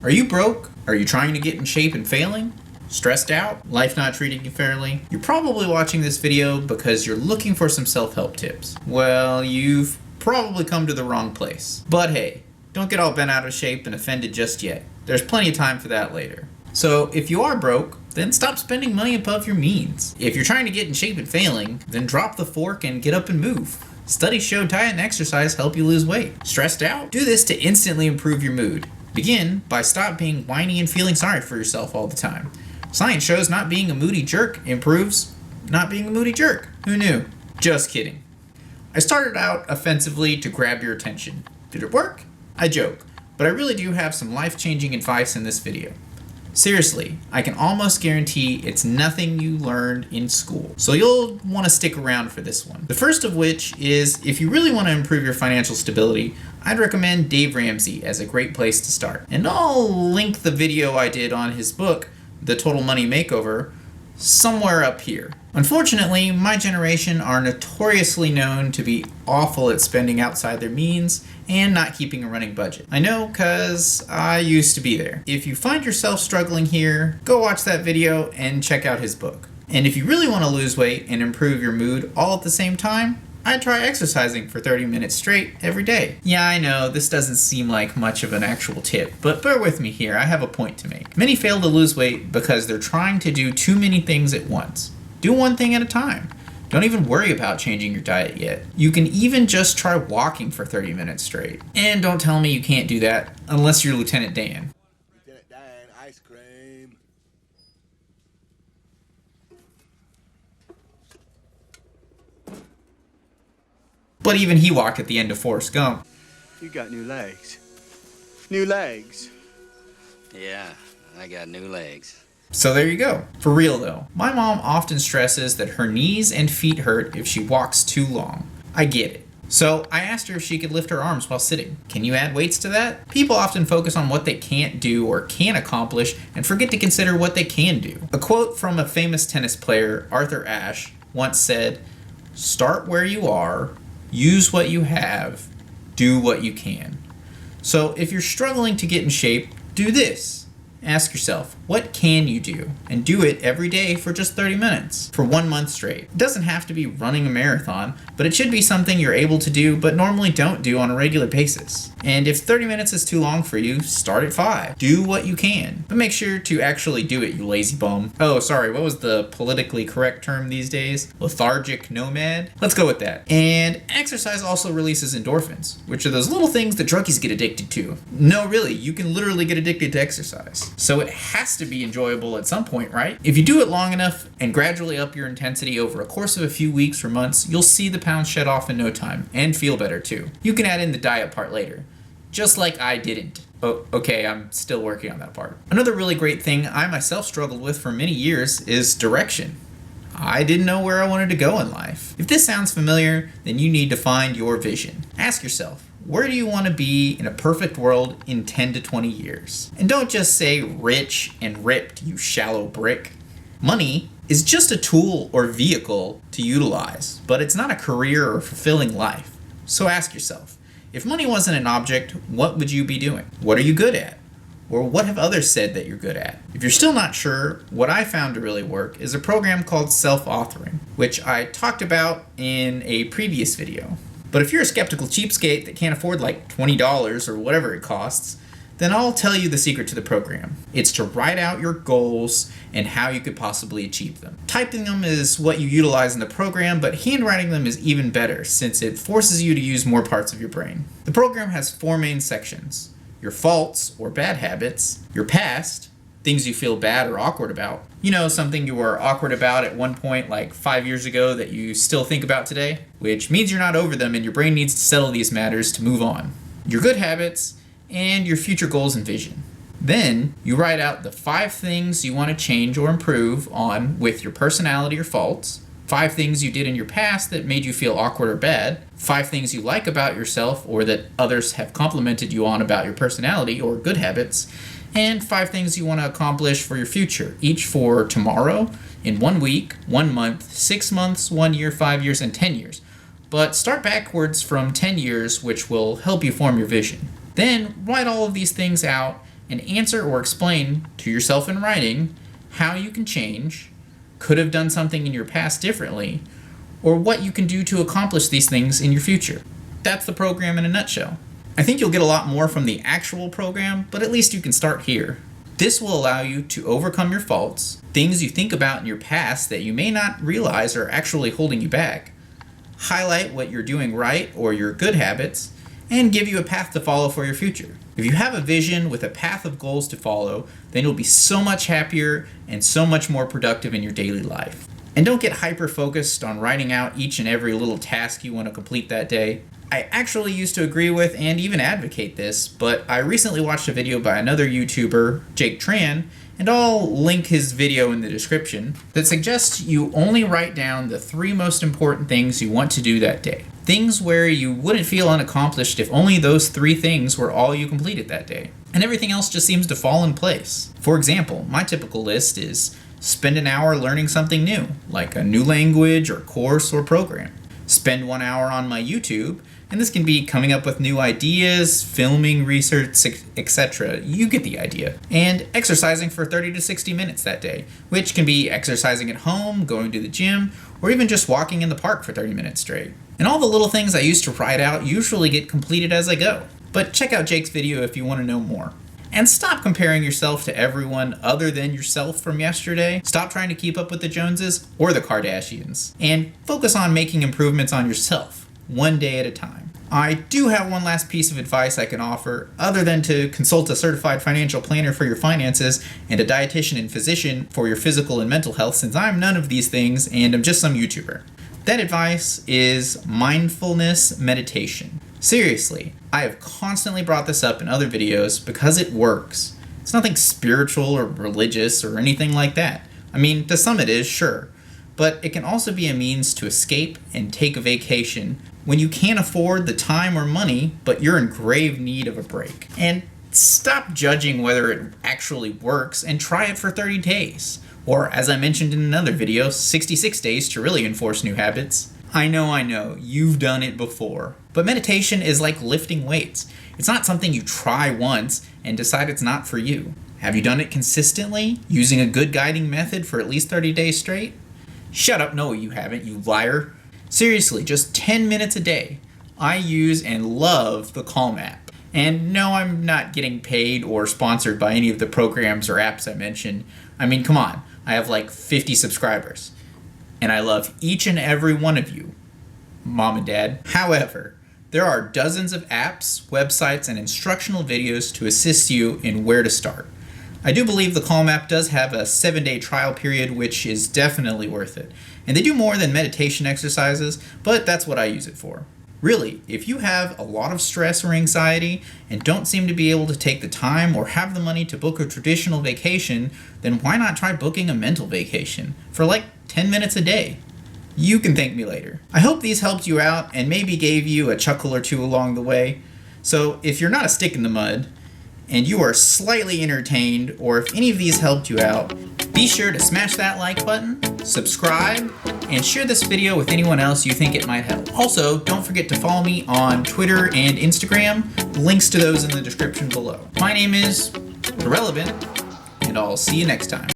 Are you broke? Are you trying to get in shape and failing? Stressed out? Life not treating you fairly? You're probably watching this video because you're looking for some self-help tips. Well, you've probably come to the wrong place. But hey, don't get all bent out of shape and offended just yet. There's plenty of time for that later. So if you are broke, then stop spending money above your means. If you're trying to get in shape and failing, then drop the fork and get up and move. Studies show diet and exercise help you lose weight. Stressed out? Do this to instantly improve your mood. Begin by stop being whiny and feeling sorry for yourself all the time. Science shows not being a moody jerk improves not being a moody jerk. Who knew? Just kidding. I started out offensively to grab your attention. Did it work? I joke, but I really do have some life-changing advice in this video. Seriously, I can almost guarantee it's nothing you learned in school, so you'll want to stick around for this one. The first of which is, if you really want to improve your financial stability, I'd recommend Dave Ramsey as a great place to start. And I'll link the video I did on his book, The Total Money Makeover, somewhere up here. Unfortunately, my generation are notoriously known to be awful at spending outside their means and not keeping a running budget. I know, cause I used to be there. If you find yourself struggling here, go watch that video and check out his book. And if you really want to lose weight and improve your mood all at the same time, I'd try exercising for 30 minutes straight every day. Yeah, I know, this doesn't seem like much of an actual tip, but bear with me here, I have a point to make. Many fail to lose weight because they're trying to do too many things at once. Do one thing at a time. Don't even worry about changing your diet yet. You can even just try walking for 30 minutes straight. And don't tell me you can't do that unless you're Lieutenant Dan. Lieutenant Dan, ice cream. But even he walked at the end of Forrest Gump. You got new legs. New legs. Yeah, I got new legs. So there you go. For real though, my mom often stresses that her knees and feet hurt if she walks too long. I get it. So I asked her if she could lift her arms while sitting. Can you add weights to that? People often focus on what they can't do or can accomplish and forget to consider what they can do. A quote from a famous tennis player, Arthur Ashe, once said, "Start where you are, use what you have, do what you can." So if you're struggling to get in shape, do this. Ask yourself, what can you do? And do it every day for just 30 minutes, for 1 month straight. It doesn't have to be running a marathon, but it should be something you're able to do but normally don't do on a regular basis. And if 30 minutes is too long for you, start at 5. Do what you can, but make sure to actually do it, you lazy bum. Oh, sorry, what was the politically correct term these days? Lethargic nomad? Let's go with that. And exercise also releases endorphins, which are those little things that druggies get addicted to. No, really, you can literally get addicted to exercise. So it has to be enjoyable at some point, right? If you do it long enough and gradually up your intensity over a course of a few weeks or months, you'll see the pounds shed off in no time and feel better too. You can add in the diet part later, just like I didn't. Oh, okay, I'm still working on that part. Another really great thing I myself struggled with for many years is direction. I didn't know where I wanted to go in life. If this sounds familiar, then you need to find your vision. Ask yourself, where do you want to be in a perfect world in 10 to 20 years? And don't just say rich and ripped, you shallow brick. Money is just a tool or vehicle to utilize, but it's not a career or fulfilling life. So ask yourself, if money wasn't an object, what would you be doing? What are you good at? Or what have others said that you're good at? If you're still not sure, what I found to really work is a program called self-authoring, which I talked about in a previous video. But if you're a skeptical cheapskate that can't afford like $20 or whatever it costs, then I'll tell you the secret to the program. It's to write out your goals and how you could possibly achieve them. Typing them is what you utilize in the program, but handwriting them is even better since it forces you to use more parts of your brain. The program has 4 main sections: your faults or bad habits, your past, things you feel bad or awkward about. You know, something you were awkward about at one point like 5 years ago that you still think about today, which means you're not over them and your brain needs to settle these matters to move on. Your good habits, and your future goals and vision. Then you write out the 5 things you want to change or improve on with your personality or faults, 5 things you did in your past that made you feel awkward or bad, 5 things you like about yourself or that others have complimented you on about your personality or good habits, and 5 things you want to accomplish for your future, each for tomorrow, in 1 week, 1 month, 6 months, 1 year, 5 years, and 10 years. But start backwards from 10 years, which will help you form your vision. Then write all of these things out and answer or explain to yourself in writing how you can change, could have done something in your past differently, or what you can do to accomplish these things in your future. That's the program in a nutshell. I think you'll get a lot more from the actual program, but at least you can start here. This will allow you to overcome your faults, things you think about in your past that you may not realize are actually holding you back, highlight what you're doing right or your good habits, and give you a path to follow for your future. If you have a vision with a path of goals to follow, then you'll be so much happier and so much more productive in your daily life. And don't get hyper-focused on writing out each and every little task you want to complete that day. I actually used to agree with and even advocate this, but I recently watched a video by another YouTuber, Jake Tran, and I'll link his video in the description, that suggests you only write down the 3 most important things you want to do that day. Things where you wouldn't feel unaccomplished if only those 3 things were all you completed that day. And everything else just seems to fall in place. For example, my typical list is spend an hour learning something new, like a new language or course or program. Spend 1 hour on my YouTube, and this can be coming up with new ideas, filming, research, etc. You get the idea. And exercising for 30 to 60 minutes that day, which can be exercising at home, going to the gym, or even just walking in the park for 30 minutes straight. And all the little things I used to write out usually get completed as I go. But check out Jake's video if you want to know more. And stop comparing yourself to everyone other than yourself from yesterday. Stop trying to keep up with the Joneses or the Kardashians. And focus on making improvements on yourself, one day at a time. I do have one last piece of advice I can offer, other than to consult a certified financial planner for your finances and a dietitian and physician for your physical and mental health, since I'm none of these things and I'm just some YouTuber. That advice is mindfulness meditation. Seriously, I have constantly brought this up in other videos because it works. It's nothing spiritual or religious or anything like that. I mean, to some it is, sure. But it can also be a means to escape and take a vacation when you can't afford the time or money, but you're in grave need of a break. And stop judging whether it actually works and try it for 30 days. Or, as I mentioned in another video, 66 days to really enforce new habits. I know, you've done it before. But meditation is like lifting weights. It's not something you try once and decide it's not for you. Have you done it consistently, using a good guiding method for at least 30 days straight? Shut up, no you haven't, you liar. Seriously, just 10 minutes a day. I use and love the Calm app. And no, I'm not getting paid or sponsored by any of the programs or apps I mentioned. I mean, come on, I have like 50 subscribers. And I love each and every one of you, Mom and Dad. However, there are dozens of apps, websites, and instructional videos to assist you in where to start. I do believe the Calm app does have a 7-day trial period, which is definitely worth it. And they do more than meditation exercises, but that's what I use it for. Really, if you have a lot of stress or anxiety and don't seem to be able to take the time or have the money to book a traditional vacation, then why not try booking a mental vacation for like 10 minutes a day? You can thank me later. I hope these helped you out and maybe gave you a chuckle or two along the way. So if you're not a stick in the mud and you are slightly entertained, or if any of these helped you out, be sure to smash that like button, subscribe, and share this video with anyone else you think it might help. Also, don't forget to follow me on Twitter and Instagram. Links to those in the description below. My name is Irrelevant, and I'll see you next time.